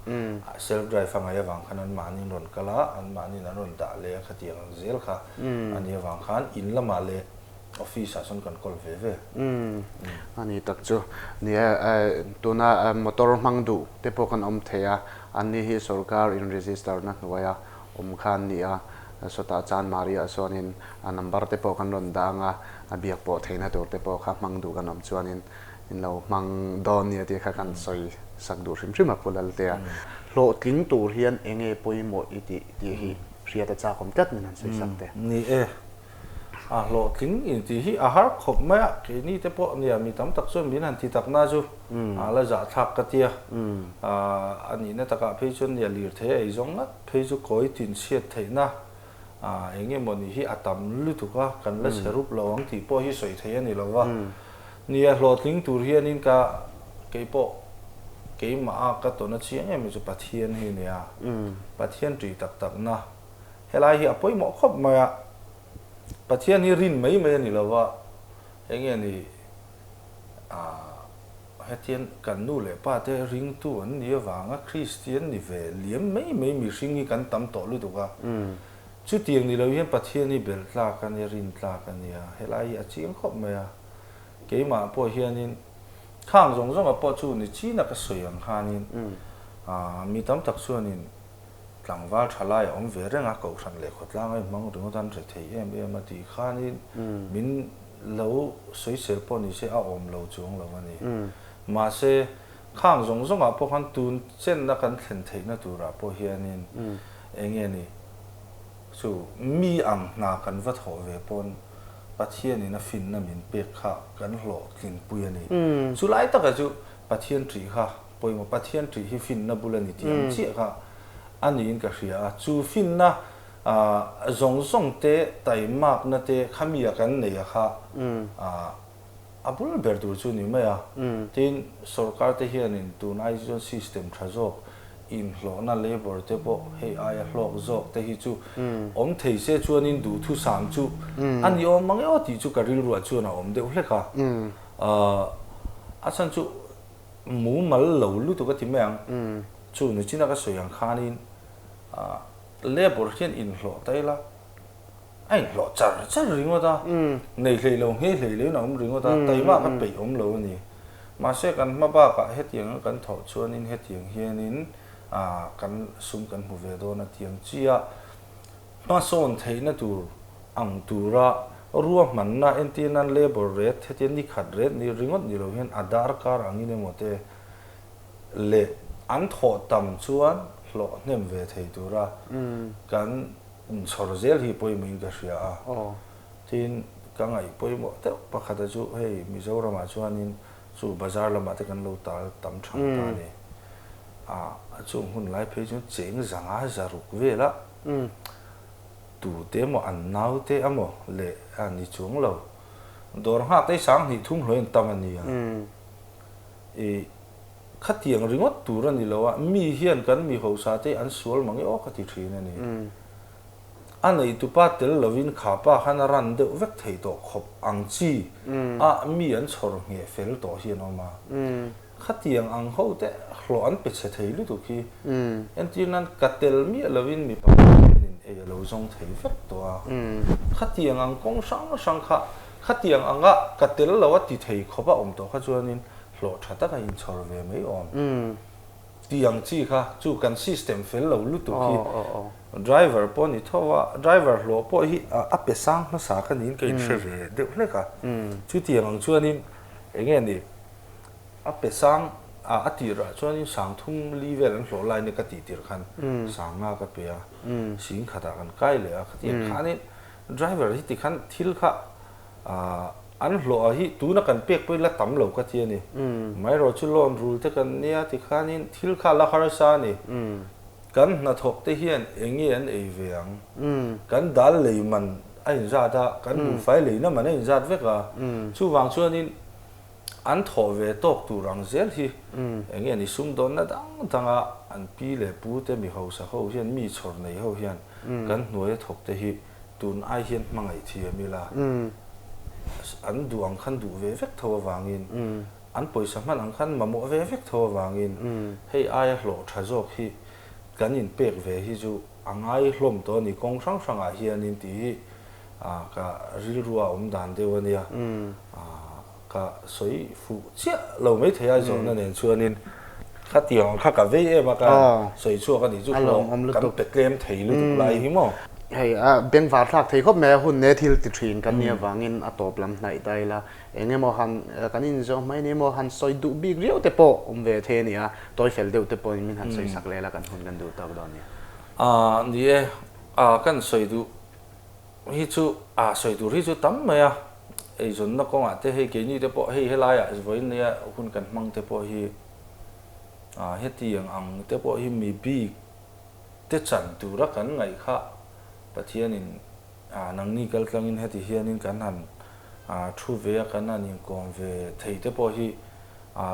self drive anga ya wang khanan manin ron kala an manin an ron da le khatiang zel kha an ya wang khan in lama le office ason kan kol ve ani tak chu nia tuna motor mangdu te po kan om theya ani hi sarkar in register na waya khan nia sota chan maria sonin number te po kan ron danga biak po theina tur te po kha mangdu kan om chuanin in lo mang don nia te kha kan soi sak du rim apulal te lo tling tur hian enge poimo iti ti hi ria ta cha kom tat nan soi sak te ni lo tling in ti hi har khop ma ke ni te po nia mi tam tak chuan min han ti tak na chu la za thak ka tia ani na taka phei chun ya lir the ai zong na phei chu koi tin siat theina enge moni hi atam lu tu ka kan la serup lawang ti po hi soi the ani lawa nia lo tling tur hian in ka ke po ke ma ka to na chiang em chu pathian hi nia pathian tri tak na helai hi apoi mo khop ma pathian hi rin mai ni lawa enge ni hetian kan nu le pa te ring tu an ni wanga Christian ni ve liam mai mi ringi kan tam to lu tu ka chu tiang ni lo hian pathian ni bel tla kan rin tla kan ya helai a chiang khop ma ke ma po hianin khang zong a po chu ni chi na ka soyang khanin mi tam tak chuanin tlangwal thalai om ve renga ko san le khotlang ai mang ringo dan re thei em ti khanin min lo soi sel po ni se a om lo chung lo ani ma se khang zong a po khan tun chen na kan thlen thei na tura po hianin enge ni chu mi ang na kan va tho ve pon pathian in a fin na min pek kha kan hlo tling pui ani chu lai taka chu pathian tri kha poimo pathian tri hi fin na bulani tiang chi kha ani in ka hria chu fin na zong te tai mak na te khamia kan nei kha abul ber dur chu ni maya tin sarkar te hian in tunai zone system thazo in hlo na labor te po hei ai hlok zok te hi chu om thei se chuanin du thu sam chu ani om mang yo ti chu karil ru chu na om deuh hleka asan chu mu mal lo lu tu ka ti meang chu ni china ka soyang khanin labor hian in hlo taila ai hlo char ringo da nei hlei lo nge hlei le na om ringo da tai ma ka pe om lo ni ma se kan ma ba ka hetiang kan tho chuanin hetiang hianin kan sum kan mu ve do na tiang chia ma son theina tur ang tura ruwa man na entinan labor rate hetian ni khat rate ni ringot ni lo hian adar kar angine mote le an tho tam chuan hlo nem ve thei tura kan chorzel hi poi min ka ria tin ka ngai poi mo te pakhata chu hei Mizoram a chuanin chu bazar lama te kan lo tal tam thang ta ni chu hun lai phe chu cheng zanga zaruk vela tu te mo an nau te amo le ani chung lo dor ha te sang ni thum hloin tam ani khatiang ringot tur ani lo mi hian kan mi ho sa te an sual mangi o khati thin ani anei tu pa tel lovin khapa khana ran de vek thei to khop ang chi mi an chor nge fel to hian oma khatiang ang ho te hlo an pe che thei lu tu ki en tinan katel mi lovin mi pa e lo zong thei vek to khatiang ang kong sang kha khatiang anga katel lo ti thei khoba om to kha chuanin hlo thata ka in chor ve mai om tiang chi kha chu kan system fel lo lu tu ki oh driver pon ni thowa driver lo po hi a pe sang na sa kha nin ke se ve de le ka chu tiang ang chuanin engen ni a pe sang a ti ra chuanin sang thum li vel an hlo lai ne ka ti tir khan sang nga ka pe a sing khata kan kai le a khati khanin driver hi ti khan thil kha an hlo a hi tu na kan pek poi la tam lo ka ti ni mai ro chu lom rule te kan nia ti khanin thil kha la har sa ni kan na thok te hian engi an ei veang kan dal lei man ai za da kan mu fai lei na man ai zat ve ka chu wang chuanin an tho ve tok tu rang zel hi engi ani sum don na dang danga an pi le pu te mi ho sa ho hian mi chor nei ho hian kan hnuai thok te hi tun ai hian mangai thi mi la an duang khan du ve vek tho wangin an poisa man ang khan mamo ve vek tho wangin hei ai hlo tha jok hi kanin pek ve hi chu angai hlom to ni kong sang sang a hianin ti ka ril ruwa dan dewania ka soi fu chia lo mai thei zo na nen chuanin khatiang kha ka ve e ma ka soi chu ka ni chu kan peklem thei lu tu lai hi mo hei beng var thak thei khop me hun ne thil ti thin kan nia wangin a top lam nai dai la enge mo han kanin zo mai ne mo han soi du big riu te po ve the nia toy fel deu te po min han soi sak le la kan hun kan du tak don nia ni e kan soi du hi chu soi du ri chu tam mai a ei zon na ko ate hei ke ni te po hei helai a voi nia hun kan mang te po hi heti ang te po hi mi bi te chan tu ra kan ngai kha pathianin nang ni kal tlangin heti hianin kan han thu ve kan an in kom ve thei te po hi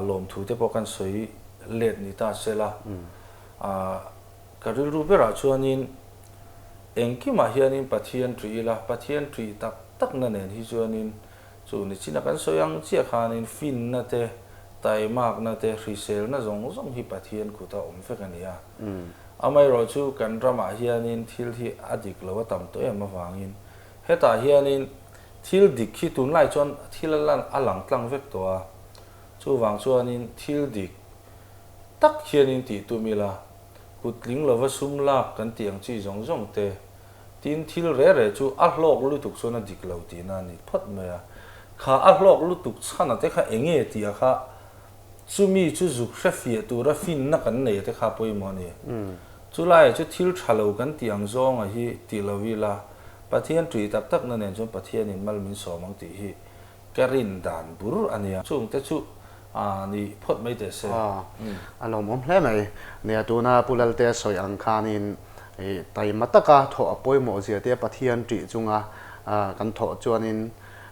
lom thu te po kan soi let ni ta sela karil ru be ra chuanin engki ma hianin pathian tri la pathian tri tak tak na nen hi chuanin chu ni china kan soyang chia khanin fin na te tai mak na te resel na zong zong hi pathian khuta om fe kania amai ro chu kan drama hianin thil hi adik lo tam to em awangin heta hianin thil dik hi tun lai chon thil lan alang tlang vek to a chu wang chuanin thil dik tak hianin ti tu mila kutling lo wa sum la kan tiang chi zong zong te tin thil re re chu a hlok lu tuk chona dik lo ti na ni phot me a kha a hlok lu tuk chana te kha enge ti a kha chumi chu zuk hrefi tu ra fin na kan nei te kha poi mo ni chulai chu thil thalo kan tiang zong a hi ti lovila pathian tri tak tak na nen chon pathian in mal min so mang ti hi karin dan bur ania chung te chu ni phot mai te se alom om hle mai ne atuna pulal te soi ang khanin tai mataka tho apoi mo zia te pathian tri chunga kan tho chuanin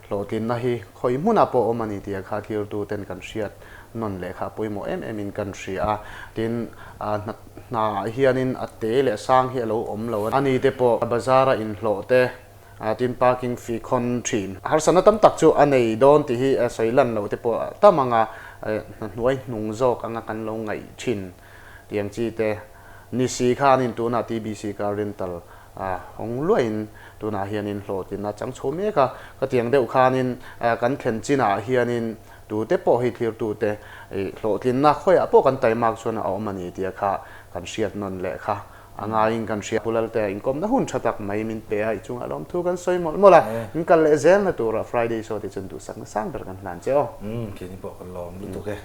hlotin na hi khoi hmuna po omani tia kha thir tu ten kan hriat non le kha poi mo em in kan hria tin na hianin ate le sang hi lo om lo ani te po bazara in hlo te tin parking fee khon thin har sana tam tak chu anei don ti hi soilan lo te po tamanga nuai nung zo kanga kan lo ngai thin tiang chi te ni si khanin tu na tbc ka rental hong luain tu na hianin hlotin na chang chome ka tiang deuh khanin kan khen china hianin tu te po hi thlir tu te hlotin na khoya po kan taimak chona a omani tia kha kan hriat non le kha anga in kan hriat pulal te in kom na hun thatak mai min pe a chung alom thu kan soi mola in kal le zel na tur friday so ti chun tu sak na sang ber kan hlan cheo ke ni po kan lom lu tu ke